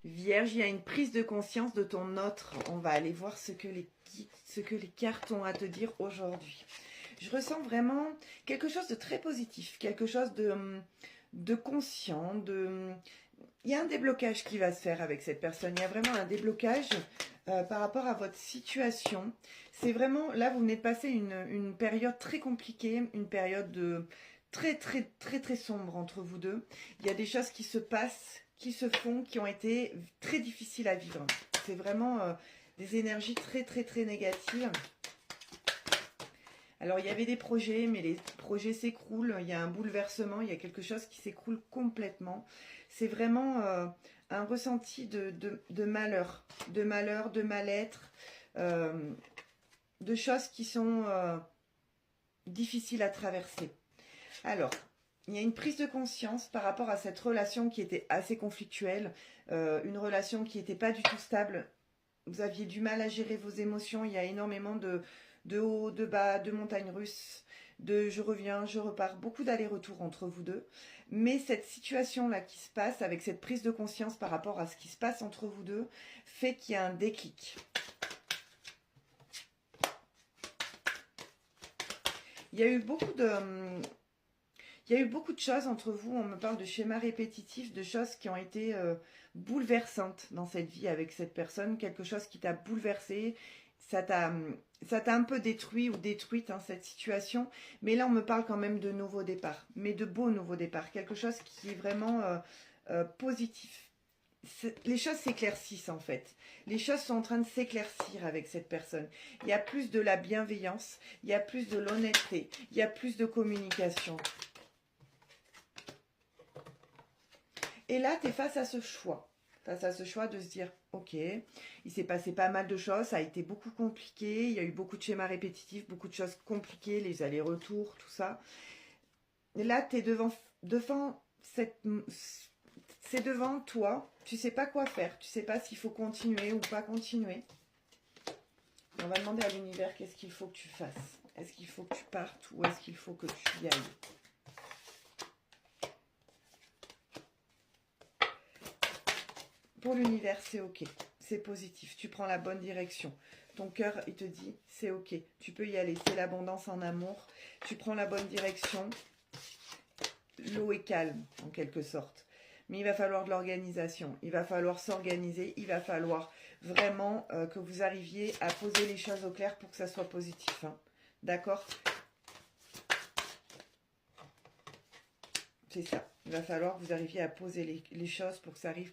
Vierge, il y a une prise de conscience de ton autre. On va aller voir ce que les cartes ont à te dire aujourd'hui. Je ressens vraiment quelque chose de très positif, quelque chose de conscient, Il y a un déblocage qui va se faire avec cette personne. Il y a vraiment un déblocage par rapport à votre situation. C'est vraiment, là, vous venez de passer une période très compliquée, une période très, très, très, très sombre entre vous deux. Il y a des choses qui se passent, qui se font, qui ont été très difficiles à vivre. C'est vraiment des énergies très, très, très négatives. Alors, il y avait des projets, mais les projets s'écroulent. Il y a un bouleversement, il y a quelque chose qui s'écroule complètement. C'est vraiment un ressenti de malheur, de mal-être, euh, de choses qui sont difficiles à traverser. Alors, il y a une prise de conscience par rapport à cette relation qui était assez conflictuelle, une relation qui n'était pas du tout stable. Vous aviez du mal à gérer vos émotions. Il y a énormément de hauts, de bas, de montagnes russes, de je reviens, je repars, beaucoup d'allers-retours entre vous deux. Mais cette situation-là qui se passe, avec cette prise de conscience par rapport à ce qui se passe entre vous deux, fait qu'il y a un déclic. Il y a eu beaucoup de... Il y a eu beaucoup de choses entre vous, on me parle de schémas répétitifs, de choses qui ont été bouleversantes dans cette vie avec cette personne, quelque chose qui t'a bouleversé, ça t'a un peu détruit ou détruite cette situation, mais là on me parle quand même de nouveaux départs, mais de beaux nouveaux départs, quelque chose qui est vraiment positif. Les choses s'éclaircissent en fait. Les choses sont en train de s'éclaircir avec cette personne. Il y a plus de la bienveillance, il y a plus de l'honnêteté, il y a plus de communication. Et là, tu es face à ce choix. Face à ce choix de se dire, ok, il s'est passé pas mal de choses, ça a été beaucoup compliqué, il y a eu beaucoup de schémas répétitifs, beaucoup de choses compliquées, les allers-retours, tout ça. Et là, tu es devant c'est devant toi, tu sais pas quoi faire, tu sais pas s'il faut continuer ou pas continuer. On va demander à l'univers qu'est-ce qu'il faut que tu fasses. Est-ce qu'il faut que tu partes ou est-ce qu'il faut que tu y ailles? Pour l'univers, c'est ok, c'est positif, tu prends la bonne direction. Ton cœur, il te dit, c'est ok, tu peux y aller, c'est l'abondance en amour. Tu prends la bonne direction, l'eau est calme, en quelque sorte. Mais il va falloir de l'organisation, il va falloir s'organiser, il va falloir vraiment que vous arriviez à poser les choses au clair pour que ça soit positif. Hein. D'accord? C'est ça. Il va falloir que vous arriviez à poser les choses pour que ça arrive